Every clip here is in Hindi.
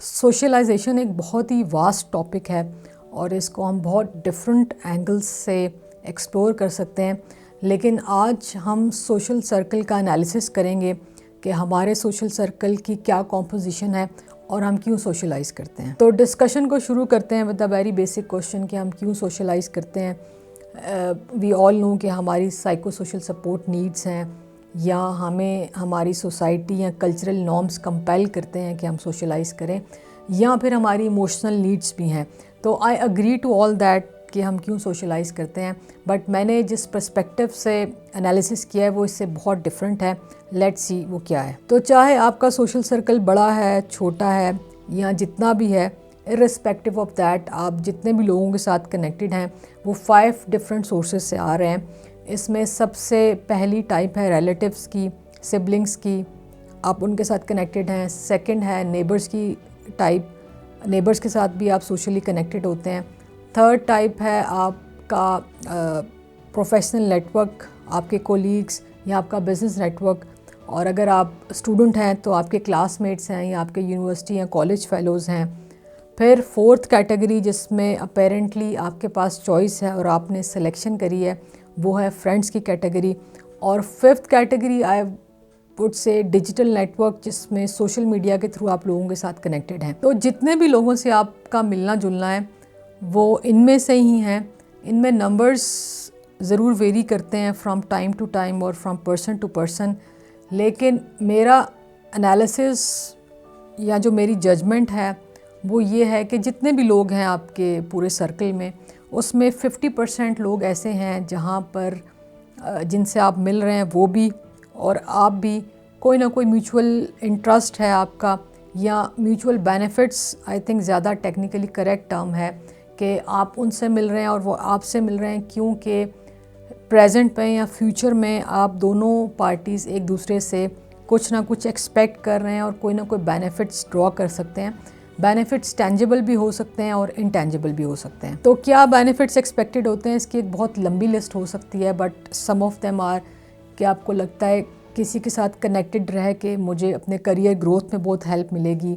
सोशलाइजेशन एक बहुत ही वास्ट टॉपिक है और इसको हम बहुत डिफरेंट एंगल्स से एक्सप्लोर कर सकते हैं। लेकिन आज हम सोशल सर्कल का एनालिसिस करेंगे कि हमारे सोशल सर्कल की क्या कॉम्पोजिशन है और हम क्यों सोशलाइज़ करते हैं। तो डिस्कशन को शुरू करते हैं with a very basic question कि हम क्यों सोशलाइज़ करते हैं। वी ऑल नो कि हमारी साइको सोशल सपोर्ट नीड्स हैं या हमें हमारी सोसाइटी या कल्चरल नॉर्म्स कंपेल करते हैं कि हम सोशलाइज़ करें, या फिर हमारी इमोशनल नीड्स भी हैं। तो I agree to all that कि हम क्यों सोशलाइज़ करते हैं, बट मैंने जिस पर्सपेक्टिव से एनालिसिस किया है वो इससे बहुत डिफरेंट है। लेट्स सी वो क्या है। तो चाहे आपका सोशल सर्कल बड़ा है, छोटा है या जितना भी है, इर्रिस्पेक्टिव ऑफ दैट आप जितने भी लोगों के साथ कनेक्टेड हैं वो 5 डिफरेंट सोर्सेज से आ रहे हैं। इसमें सबसे पहली टाइप है रिलेटिव्स की, सिबलिंग्स की, आप उनके साथ कनेक्टेड हैं। सेकंड है नेबर्स की टाइप, नेबर्स के साथ भी आप सोशली कनेक्टेड होते हैं। थर्ड टाइप है आपका प्रोफेशनल नेटवर्क, आपके कोलीग्स या आपका बिजनेस नेटवर्क, और अगर आप स्टूडेंट हैं तो आपके क्लासमेट्स हैं या आपके यूनिवर्सिटी या कॉलेज फेलोज़ हैं। फिर फोर्थ कैटेगरी जिसमें अपेरेंटली आपके पास चॉइस है और आपने सिलेक्शन करी है, वो है फ्रेंड्स की कैटेगरी। और fifth category I would say digital network, जिसमें सोशल मीडिया के थ्रू आप लोगों के साथ कनेक्टेड हैं। तो जितने भी लोगों से आपका मिलना जुलना है वो इनमें से ही हैं। इनमें नंबर्स ज़रूर वेरी करते हैं फ्रॉम टाइम टू टाइम और फ्रॉम पर्सन टू पर्सन, लेकिन मेरा एनालिसिस या जो मेरी जजमेंट है वो ये है कि जितने भी लोग हैं आपके पूरे सर्कल में, उसमें 50% लोग ऐसे हैं जहाँ पर जिनसे आप मिल रहे हैं वो भी और आप भी, कोई ना कोई म्यूचुअल इंटरेस्ट है आपका या म्यूचुअल बेनिफिट्स, आई थिंक ज़्यादा टेक्निकली करेक्ट टर्म है, कि आप उनसे मिल रहे हैं और वो आपसे मिल रहे हैं क्योंकि प्रेजेंट में या फ्यूचर में आप दोनों पार्टीज़ एक दूसरे से कुछ ना कुछ एक्सपेक्ट कर रहे हैं और कोई ना कोई बेनिफिट्स ड्रॉ कर सकते हैं। बेनिफिट्स टेंजिबल भी हो सकते हैं और इनटेंजिबल भी हो सकते हैं। तो क्या बेनिफिट्स एक्सपेक्टेड होते हैं, इसकी एक बहुत लंबी लिस्ट हो सकती है, but some of them are कि आपको लगता है किसी के साथ कनेक्टेड रह के मुझे अपने करियर ग्रोथ में बहुत हेल्प मिलेगी,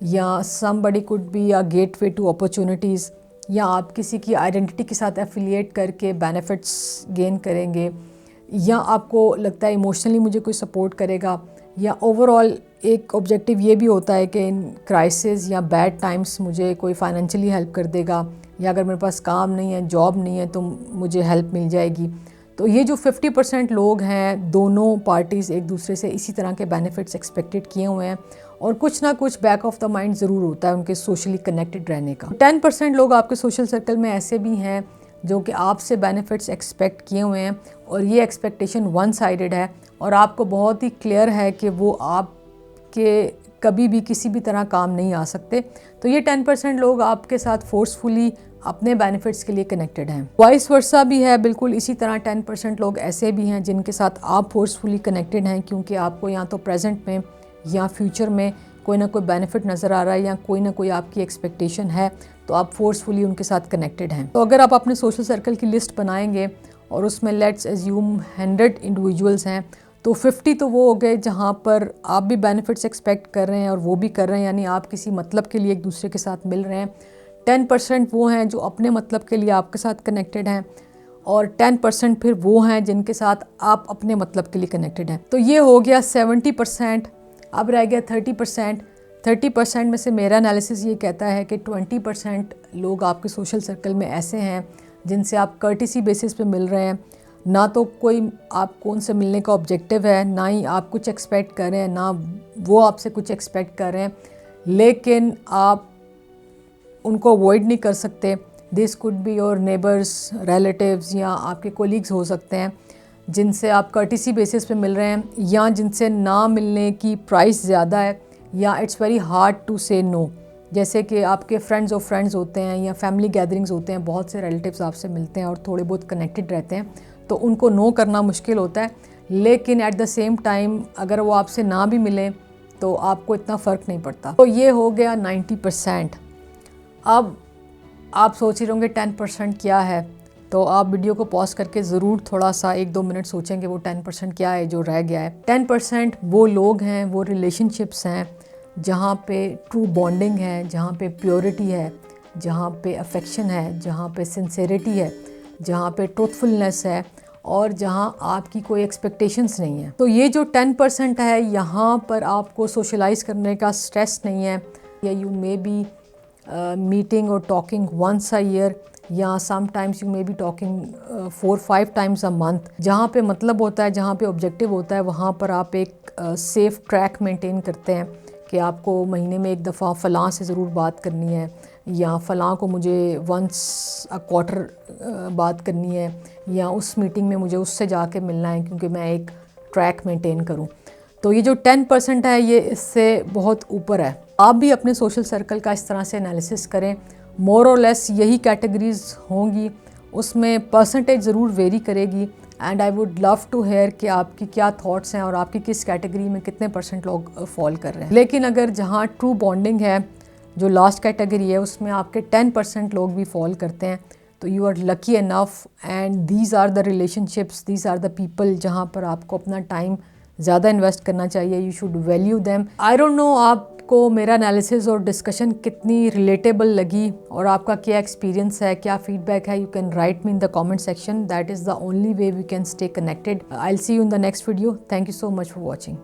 या somebody could be a gateway to opportunities, या आप किसी की आइडेंटिटी के साथ एफिलिएट करके बेनिफिट्स गेन करेंगे, या आपको लगता है इमोशनली मुझे कोई सपोर्ट करेगा, या ओवरऑल एक ऑब्जेक्टिव ये भी होता है कि इन क्राइसिस या बैड टाइम्स मुझे कोई फाइनेंशियली हेल्प कर देगा, या अगर मेरे पास काम नहीं है, जॉब नहीं है, तो मुझे हेल्प मिल जाएगी। तो ये जो 50% लोग हैं, दोनों पार्टीज़ एक दूसरे से इसी तरह के बेनिफिट्स एक्सपेक्टेड किए हुए हैं और कुछ ना कुछ बैक ऑफ द माइंड ज़रूर होता है उनके सोशली कनेक्टेड रहने का। 10% लोग आपके सोशल सर्कल में ऐसे भी हैं जो कि आपसे बेनिफिट्स एक्सपेक्ट किए हुए हैं और ये एक्सपेक्टेशन वन साइडेड है और आपको बहुत ही क्लियर है कि वो आपके कभी भी किसी भी तरह काम नहीं आ सकते। तो ये 10% लोग आपके साथ फोर्सफुली अपने बेनिफिट्स के लिए कनेक्टेड हैं। वाइस वर्सा भी है, बिल्कुल इसी तरह 10% लोग ऐसे भी हैं जिनके साथ आप फोर्सफुली कनेक्टेड हैं क्योंकि आपको या तो प्रेजेंट में या फ्यूचर में कोई ना कोई बेनिफिट नज़र आ रहा है या कोई ना कोई आपकी एक्सपेक्टेशन है, तो आप फोर्सफुली उनके साथ कनेक्टेड हैं। तो अगर आप अपने सोशल सर्कल की लिस्ट बनाएंगे और उसमें लेट्स एज्यूम 100 इंडिविजुअल्स हैं, तो 50 तो वो हो गए जहाँ पर आप भी बेनिफिट्स एक्सपेक्ट कर रहे हैं और वो भी कर रहे हैं, यानी आप किसी मतलब के लिए एक दूसरे के साथ मिल रहे हैं। 10% वो हैं जो अपने मतलब के लिए आपके साथ कनेक्टेड हैं और 10% फिर वो हैं जिनके साथ आप अपने मतलब के लिए कनेक्टेड हैं। तो ये हो गया 70%। अब रह गया 30%। 30% में से मेरा एनालिसिस ये कहता है कि 20% लोग आपके सोशल सर्कल में ऐसे हैं जिनसे आप कर्टिसी बेसिस पे मिल रहे हैं, ना तो कोई आपको उनसे मिलने का ऑब्जेक्टिव है, ना ही आप कुछ एक्सपेक्ट कर रहे हैं, ना वो आपसे कुछ एक्सपेक्ट कर रहे हैं, लेकिन आप उनको अवॉइड नहीं कर सकते। This could be your neighbours, relatives, या आपके कोलीग्स हो सकते हैं जिनसे आप कर्टिसी बेसिस पे मिल रहे हैं या जिनसे ना मिलने की प्राइस ज़्यादा है, या इट्स वेरी हार्ड टू से नो। जैसे कि आपके फ्रेंड्स ऑफ फ्रेंड्स होते हैं या फैमिली गैदरिंग्स होते हैं, बहुत से रिलेटिव्स आपसे मिलते हैं और थोड़े बहुत कनेक्टेड रहते हैं, तो उनको नो करना मुश्किल होता है। लेकिन एट द सेम टाइम अगर वो आपसे ना भी मिले तो आपको इतना फ़र्क नहीं पड़ता। तो ये हो गया 90%। अब आप सोच रहे होंगे 10% क्या है, तो आप वीडियो को पॉज करके ज़रूर थोड़ा सा 1-2 मिनट सोचेंगे वो 10% क्या है जो रह गया है। 10% वो लोग हैं, वो रिलेशनशिप्स हैं जहाँ पे ट्रू बॉन्डिंग है, जहाँ पे प्योरिटी है, जहाँ पे अफेक्शन है, जहाँ पे सिंसेरिटी है, जहाँ पे ट्रूथफुलनेस है और जहाँ आपकी कोई एक्सपेक्टेशंस नहीं है। तो ये जो 10% है, यहाँ पर आपको सोशलाइज करने का स्ट्रेस नहीं है। या यू मे बी मीटिंग और टॉकिंग वंस अ ईयर, या sometimes you may be talking 4-5 times a month. जहाँ पे मतलब होता है, जहाँ पे ऑब्जेक्टिव होता है, वहाँ पर आप एक सेफ़ ट्रैक मेंटेन करते हैं कि आपको महीने में एक दफ़ा फ़लाँ से ज़रूर बात करनी है, या फ़लाँ को मुझे वंस अ क्वार्टर बात करनी है, या उस मीटिंग में मुझे उससे जाके मिलना है, क्योंकि मैं एक ट्रैक मेंटेन करूँ। तो ये जो 10% है, ये इससे बहुत ऊपर है। आप भी अपने सोशल सर्कल का इस तरह से एनालिसिस करें। मोर और लेस यही कैटेगरीज होंगी, उसमें परसेंटेज ज़रूर वेरी करेगी। And I would love to hear कि आपकी क्या थॉट्स हैं और आपकी किस कैटेगरी में कितने % लोग फॉल कर रहे हैं। लेकिन अगर जहाँ ट्रू बॉन्डिंग है, जो लास्ट कैटेगरी है, उसमें आपके 10% लोग भी फॉल करते हैं, तो you are lucky enough. And these are the relationships, these are the people जहाँ पर आपको अपना टाइम ज़्यादा इन्वेस्ट करना चाहिए। You should value them. I don't know आपको मेरा एनालिसिस और डिस्कशन कितनी रिलेटेबल लगी और आपका क्या एक्सपीरियंस है, क्या फीडबैक है। You can write me in the comment section. That is the only way we can stay connected. I will see you in the next video. Thank you so much for watching.